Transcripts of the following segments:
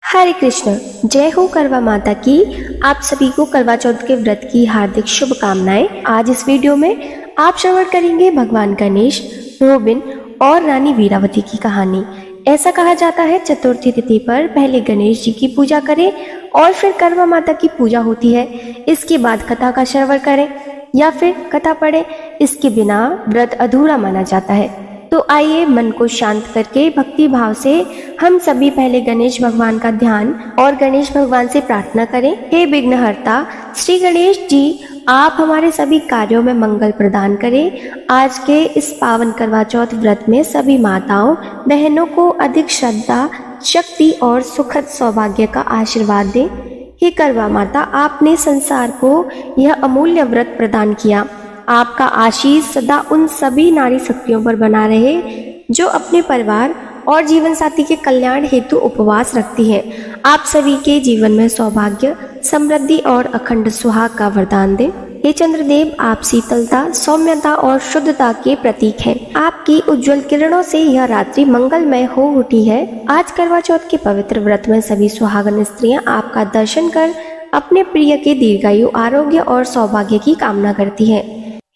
हरे कृष्ण। जय हो करवा माता की। आप सभी को करवा चौथ के व्रत की हार्दिक शुभकामनाएं। आज इस वीडियो में आप श्रवण करेंगे भगवान गणेश, रोबिन और रानी वीरावती की कहानी। ऐसा कहा जाता है चतुर्थी तिथि पर पहले गणेश जी की पूजा करें और फिर करवा माता की पूजा होती है। इसके बाद कथा का श्रवण करें या फिर कथा पढ़ें। इसके बिना व्रत अधूरा माना जाता है। तो आइए मन को शांत करके भक्ति भाव से हम सभी पहले गणेश भगवान का ध्यान और गणेश भगवान से प्रार्थना करें। हे विघ्नहर्ता श्री गणेश जी, आप हमारे सभी कार्यों में मंगल प्रदान करें। आज के इस पावन करवा चौथ व्रत में सभी माताओं बहनों को अधिक श्रद्धा, शक्ति और सुखद सौभाग्य का आशीर्वाद दें। हे करवा माता, आपने संसार को यह अमूल्य व्रत प्रदान किया। आपका आशीष सदा उन सभी नारी शक्तियों पर बना रहे जो अपने परिवार और जीवन साथी के कल्याण हेतु उपवास रखती हैं। आप सभी के जीवन में सौभाग्य, समृद्धि और अखंड सुहाग का वरदान दें। हे चंद्रदेव, आप शीतलता, सौम्यता और शुद्धता के प्रतीक हैं। आपकी उज्जवल किरणों से यह रात्रि मंगलमय हो उठी है। आज करवा चौथ के पवित्र व्रत में सभी सुहागन स्त्रियां आपका दर्शन कर अपने प्रिय के दीर्घायु, आरोग्य और सौभाग्य की कामना करती हैं।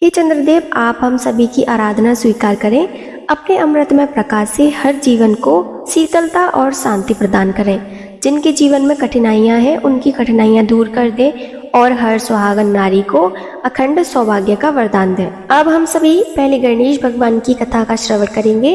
हे चंद्रदेव, आप हम सभी की आराधना स्वीकार करें। अपने अमृतमय प्रकाश से हर जीवन को शीतलता और शांति प्रदान करें। जिनके जीवन में कठिनाइयां हैं उनकी कठिनाइयां दूर कर दें और हर सुहागन नारी को अखंड सौभाग्य का वरदान दें। अब हम सभी पहले गणेश भगवान की कथा का श्रवण करेंगे।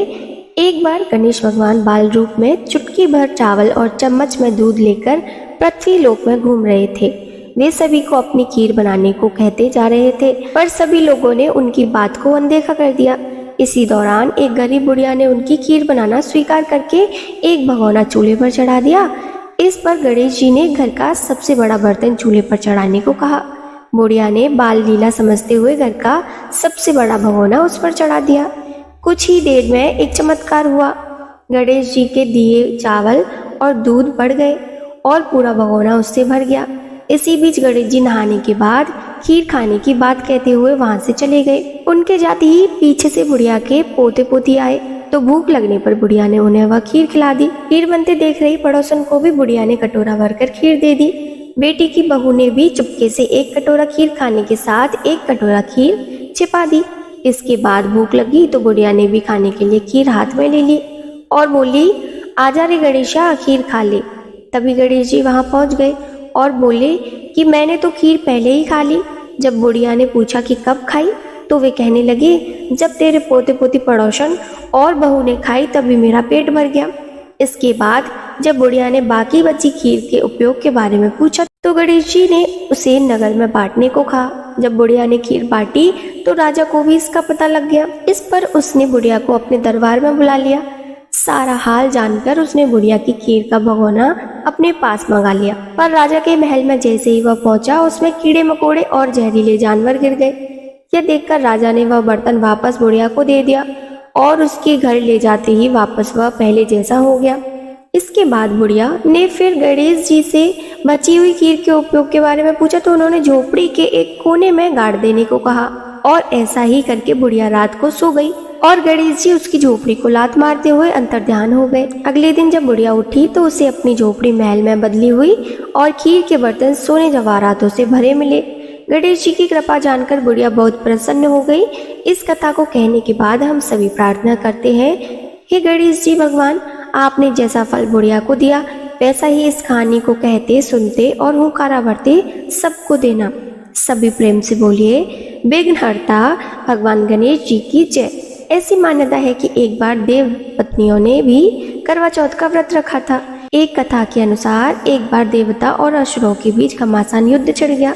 एक बार गणेश भगवान बाल रूप में चुटकी भर चावल और चम्मच में दूध लेकर पृथ्वी लोक में घूम रहे थे। वे सभी को अपनी खीर बनाने को कहते जा रहे थे, पर सभी लोगों ने उनकी बात को अनदेखा कर दिया। इसी दौरान एक गरीब बुढ़िया ने उनकी खीर बनाना स्वीकार करके एक भगोना चूल्हे पर चढ़ा दिया। इस पर गणेश जी ने घर का सबसे बड़ा बर्तन चूल्हे पर चढ़ाने को कहा। बुढ़िया ने बाल लीला समझते हुए घर का सबसे बड़ा भगोना उस पर चढ़ा दिया। कुछ ही देर में एक चमत्कार हुआ। गणेश जी के दिए चावल और दूध बढ़ गए और पूरा भगोना उससे भर गया। इसी बीच गणेश जी नहाने के बाद खीर खाने की बात कहते हुए वहां से चले गए। उनके जाते ही पीछे से बुढ़िया के पोते पोती आए तो भूख लगने पर बुढ़िया ने उन्हें वह खीर खिला दी। खीर बनते देख रही पड़ोसन को भी बुढ़िया ने कटोरा भरकर खीर दे दी। बेटी की बहू ने भी चुपके से एक कटोरा खीर खाने के साथ एक कटोरा खीर छिपा दी। इसके बाद भूख लगी तो बुढ़िया ने भी खाने के लिए खीर हाथ में ले ली और बोली, आजा रे गणेशा, खीर खा ले। तभी गणेश जी वहां पहुंच गए और बोले कि मैंने तो खीर पहले ही खा ली। जब बुढ़िया ने पूछा कि कब खाई तो वे कहने लगे, जब तेरे पोते पोती पड़ोसन और बहू ने खाई तभी मेरा पेट भर गया। इसके बाद जब बुढ़िया ने बाकी बची खीर के उपयोग के बारे में पूछा तो गणेश जी ने उसे नगर में बांटने को कहा। जब बुढ़िया ने खीर बांटी तो राजा को भी इसका पता लग गया। इस पर उसने बुढ़िया को अपने दरबार में बुला लिया। सारा हाल जानकर उसने बुढ़िया की खीर का भगोना अपने पास मंगा लिया। पर राजा के महल में जैसे ही वह पहुंचा उसमें कीड़े मकोड़े और जहरीले जानवर गिर गए। यह देखकर राजा ने वह बर्तन वापस बुढ़िया को दे दिया और उसके घर ले जाते ही वापस वह पहले जैसा हो गया। इसके बाद बुढ़िया ने फिर गणेश जी से बची हुई खीर के उपयोग के बारे में पूछा तो उन्होंने झोपड़ी के एक कोने में गाड़ देने को कहा और ऐसा ही करके बुढ़िया रात को सो गई और गणेश जी उसकी झोपड़ी को लात मारते हुए अंतर्ध्यान हो गए। अगले दिन जब बुढ़िया उठी तो उसे अपनी झोपड़ी महल में बदली हुई और खीर के बर्तन सोने जवाहरातों से भरे मिले। गणेश जी की कृपा जानकर बुढ़िया बहुत प्रसन्न हो गई। इस कथा को कहने के बाद हम सभी प्रार्थना करते हैं, हे गणेश जी भगवान, आपने जैसा फल बुढ़िया को दिया वैसा ही इस कहानी को कहते, सुनते और हुंकारा भरते सबको देना। सभी प्रेम से बोलिए, विघ्नहर्ता भगवान गणेश जी की जय। ऐसी मान्यता है कि एक बार देव पत्नियों ने भी करवा चौथ का व्रत रखा था। एक कथा के अनुसार एक बार देवता और असुरों के बीच घमासान युद्ध छिड़ गया।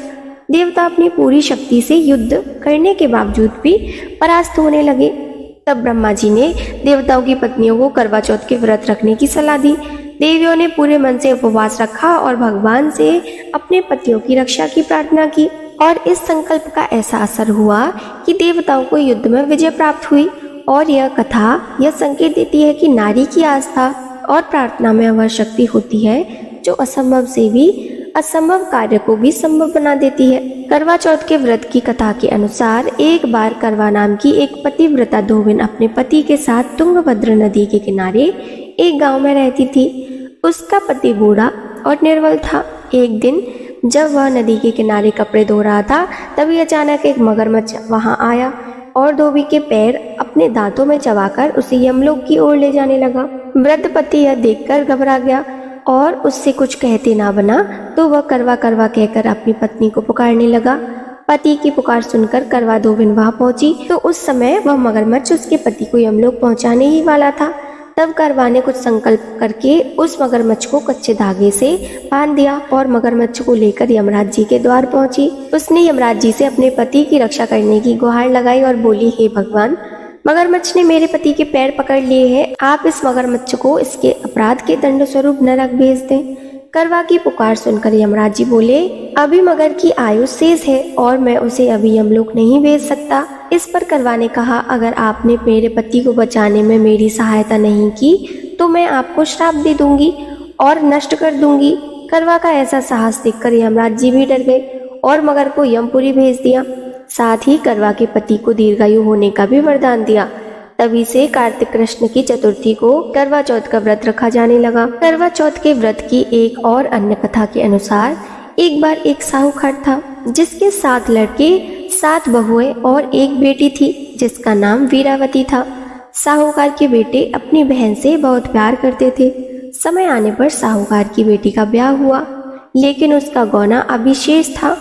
देवता अपनी पूरी शक्ति से युद्ध करने के बावजूद भी परास्त होने लगे। तब ब्रह्मा जी ने देवताओं की पत्नियों को करवा चौथ के व्रत रखने की सलाह दी। देवियों ने पूरे मन से उपवास रखा और भगवान से अपने पतियों की रक्षा की प्रार्थना की और इस संकल्प का ऐसा असर हुआ कि देवताओं को युद्ध में विजय प्राप्त हुई। और यह कथा यह संकेत देती है कि नारी की आस्था और प्रार्थना में वह शक्ति होती है जो असंभव से भी असंभव कार्य को भी संभव बना देती है। करवा चौथ के व्रत की कथा के अनुसार एक बार करवा नाम की एक पतिव्रता धोबिन अपने पति के साथ तुंगभद्र नदी के किनारे एक गांव में रहती थी। उसका पति बूढ़ा और निर्बल था। एक दिन जब वह नदी के किनारे कपड़े धो रहा था, तभी अचानक एक मगरमच्छ वहां आया और धोबी के पैर अपने दांतों में चबाकर उसे यमलोक की ओर ले जाने लगा। वृद्ध पति यह देखकर घबरा गया और उससे कुछ कहते ना बना तो वह करवा करवा कहकर अपनी पत्नी को पुकारने लगा। पति की पुकार सुनकर करवा धोबिन वहां पहुंची तो उस समय वह मगरमच्छ उसके पति को यमलोक पहुंचाने ही वाला था। तब करवा ने कुछ संकल्प करके उस मगरमच्छ को कच्चे धागे से बांध दिया और मगरमच्छ को लेकर यमराज जी के द्वार पहुंची। उसने यमराज जी से अपने पति की रक्षा करने की गुहार लगाई और बोली, हे भगवान, मगरमच्छ ने मेरे पति के पैर पकड़ लिए हैं, आप इस मगरमच्छ को इसके अपराध के दंड स्वरूप नरक भेज दें। करवा की पुकार सुनकर यमराज जी बोले, अभी मगर की आयु शेष है और मैं उसे अभी यमलोक नहीं भेज सकता। इस पर करवा ने कहा, अगर आपने मेरे पति को बचाने में मेरी सहायता नहीं की तो मैं आपको श्राप दे दूंगी और नष्ट कर दूंगी। करवा का ऐसा साहस देखकर यमराज जी भी डर गए और मगर को यमपुरी भेज दिया। साथ ही करवा के पति को दीर्घायु होने का भी वरदान दिया। तभी से कार्तिक कृष्ण की चतुर्थी को करवा चौथ का व्रत रखा जाने लगा। करवा चौथ के व्रत की एक और अन्य कथा के अनुसार एक बार एक साहूकार था जिसके 7 लड़के 7 बहुएं और एक बेटी थी जिसका नाम वीरावती था। साहूकार के बेटे अपनी बहन से बहुत प्यार करते थे। समय आने पर साहूकार की बेटी का ब्याह हुआ, लेकिन उसका गौना अभी शेष था।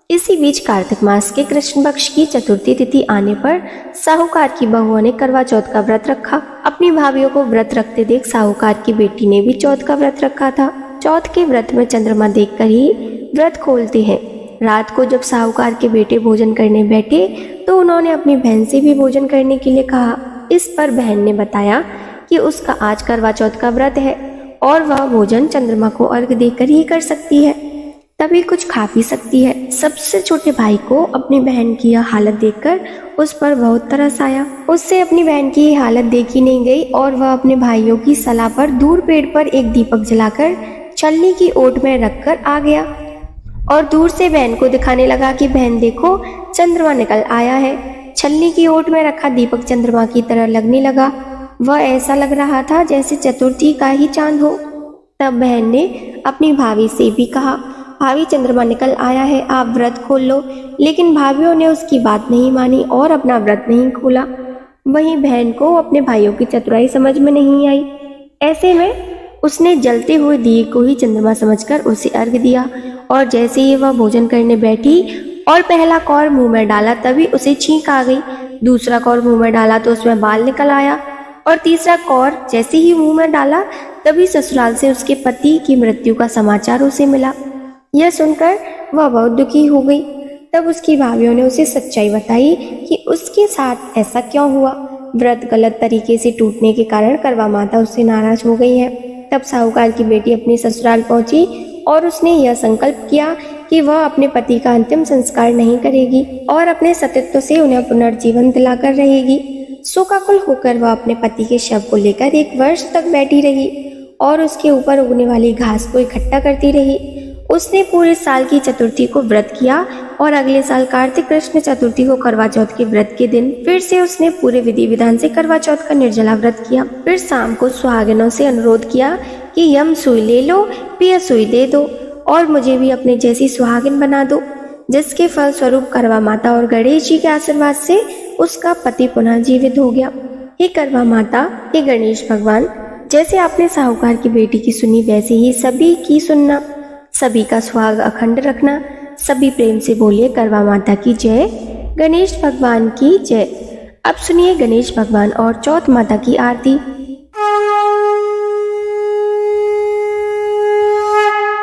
इसी बीच कार्तिक मास के कृष्ण पक्ष की चतुर्थी तिथि आने पर साहूकार की बहुओं ने करवा चौथ का व्रत रखा। अपनी भाभियों को व्रत रखते देख साहूकार की बेटी ने भी चौथ का व्रत रखा था। चौथ के व्रत में चंद्रमा देखकर ही व्रत खोलते हैं। रात को जब साहूकार के बेटे भोजन करने बैठे तो उन्होंने अपनी बहन से भी भोजन करने के लिए कहा। इस पर बहन ने बताया कि उसका आज करवा चौथ का व्रत है और वह भोजन चंद्रमा को अर्घ देकर ही कर सकती है, तभी कुछ खा पी सकती है। सबसे छोटे भाई को अपनी बहन की यह हालत देखकर उस पर बहुत तरस आया। उससे अपनी बहन की यह हालत देखी नहीं गई और वह अपने भाइयों की सलाह पर दूर पेड़ पर एक दीपक जलाकर छलनी की ओट में रखकर आ गया और दूर से बहन को दिखाने लगा कि बहन देखो, चंद्रमा निकल आया है। छलनी की ओट में रखा दीपक चंद्रमा की तरह लगने लगा। वह ऐसा लग रहा था जैसे चतुर्थी का ही चांद हो। तब बहन ने अपनी भाभी से भी कहा, भाभी, चंद्रमा निकल आया है, आप व्रत खोल लो। लेकिन भाभियों ने उसकी बात नहीं मानी और अपना व्रत नहीं खोला। वहीं बहन को अपने भाइयों की चतुराई समझ में नहीं आई। ऐसे में उसने जलते हुए दिए को ही चंद्रमा समझकर उसे अर्घ दिया और जैसे ही वह भोजन करने बैठी और पहला कौर मुंह में डाला तभी उसे छींक आ गई। दूसरा कौर मुंह में डाला तो उसमें बाल निकल आया और तीसरा कौर जैसे ही मुंह में डाला तभी ससुराल से उसके पति की मृत्यु का समाचार उसे मिला। यह सुनकर वह बहुत दुखी हो गई। तब उसकी भाभियों ने उसे सच्चाई बताई कि उसके साथ ऐसा क्यों हुआ। व्रत गलत तरीके से टूटने के कारण करवा माता उससे नाराज हो गई है। तब साहूकार की बेटी अपने ससुराल पहुंची और उसने यह संकल्प किया कि वह अपने पति का अंतिम संस्कार नहीं करेगी और अपने सतीत्व से उन्हें पुनर्जीवन दिलाकर रहेगी। शोकाकुल होकर वह अपने पति के शव को लेकर 1 वर्ष तक बैठी रही और उसके ऊपर उगने वाली घास को इकट्ठा करती रही। उसने पूरे साल की चतुर्थी को व्रत किया और अगले साल कार्तिक कृष्ण चतुर्थी को करवा चौथ के व्रत के दिन फिर से उसने पूरे विधि विधान से करवा चौथ का निर्जला व्रत किया। फिर शाम को सुहागिनों से अनुरोध किया कि यम सुई ले लो, पिया सुई दे दो और मुझे भी अपने जैसी सुहागिन बना दो, जिसके फल स्वरूप करवा माता और गणेश जी के आशीर्वाद से उसका पति पुनः जीवित हो गया। हे करवा माता, हे गणेश भगवान, जैसे आपने साहूकार की बेटी की सुनी वैसे ही सभी की सुनना, सभी का सुहाग अखंड रखना। सभी प्रेम से बोलिए करवा माता की जय, गणेश भगवान की जय। अब सुनिए गणेश भगवान और चौथ माता की आरती।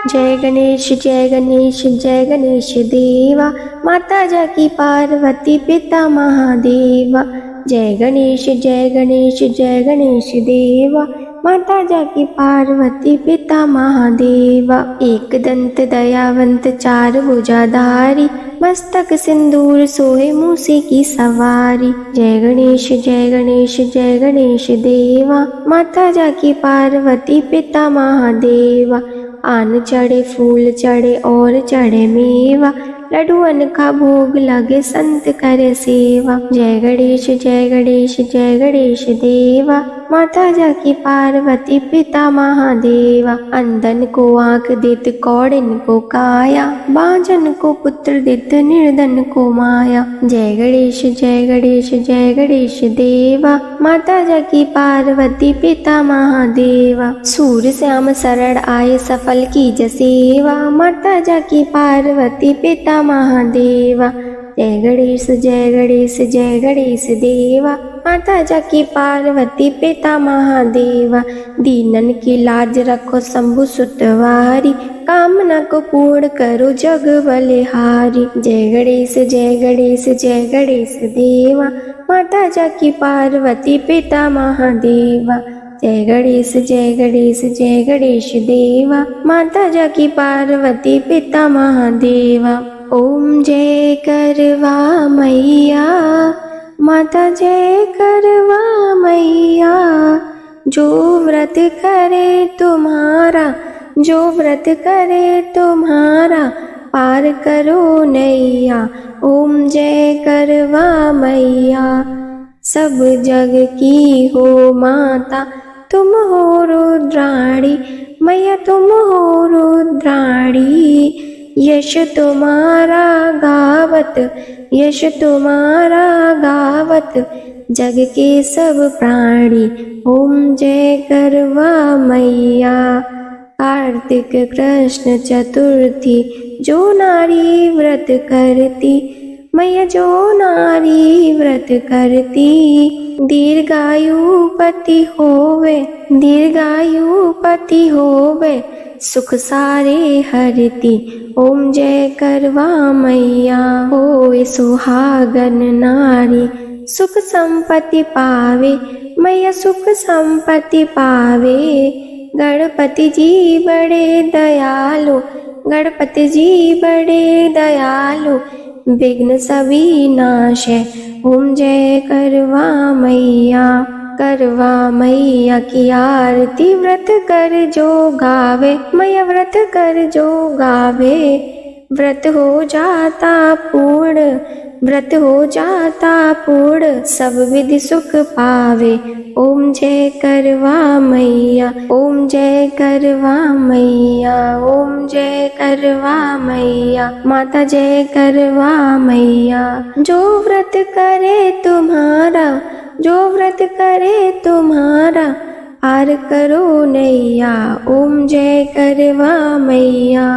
जय गणेश जय गणेश जय गणेश देवा, माता जाकी पार्वती पिता महादेवा। जय गणेश जय गणेश जय गणेश देवा, माता जाकी पार्वती पिता महादेवा। एक दंत दयावंत चार भुजाधारी, मस्तक सिंदूर सोहे मूसे की सवारी। जय गणेश जय गणेश जय गणेश देवा, माता जाकी पार्वती पिता महादेवा। आन चढ़े फूल चढ़े और चढ़े मेवा, लड्डुअन का भोग लगे संत करे सेवा। जय गणेश जय गणेश जय गणेश देवा, माता जाकी पार्वती पिता महादेवा। अंधन को आंख देत कौड़िन को काया, बांझन को पुत्र देत निर्धन को माया। जय गणेश जय गणेश जय गणेश देवा, माता जाकी पार्वती पिता महादेवा। सूर श्याम शरण आए सफल की सेवा, माता जाकी पार्वती पिता महादेवा। जय गणेश जय गणेश जय गणेश देवा, माता जाकी पार्वती पिता महादेवा। दीनन की लाज रखो शंभु सुतवारी, कामना को पूर्ण करो जग बलिहारी। जय गणेश जय गणेश जय गणेश देवा, माता जाकी पार्वती पिता महादेवा। जय गणेश जय गणेश जय गणेश देवा, माता जाकी पार्वती पिता महादेवा। ओम जय करवा मैया, माता जय करवा मैया। जो व्रत करे तुम्हारा, जो व्रत करे तुम्हारा, पार करो नैया। ओम जय करवा मैया। सब जग की हो माता, तुम हो रुद्राणी मैया, तुम हो रुद्राणी। यश तुम्हारा गावत, यश तुम्हारा गावत, जग के सब प्राणी। ओम जय करवा मैया। कार्तिक कृष्ण चतुर्थी, जो नारी व्रत करती मैया, जो नारी व्रत करती, दीर्घायु पति होवे, दीर्घायु पति होवे, सुख सारे हरती। ओम जय करवा मैया। होए सुहागन नारी, सुख संपत्ति पावे मैया, सुख संपत्ति पावे। गणपति जी बड़े दयालु, गणपति जी बड़े दयालु, विघ्न सभी नाश है। ओम जय करवा मैया। करवा मैया की आरती, व्रत कर जो गावे मैया, व्रत कर जो गावे। व्रत हो जाता पूर्ण, व्रत हो जाता पूर्ण, सब विधि सुख पावे। ओम जय करवा मैया, ओम जय करवा मैया, ओम जय करवा मैया, माता जय करवा मैया। जो व्रत करे तुम्हारा, जो व्रत करे तुम्हारा, पार करो नैया। ओम जय करवा मैया।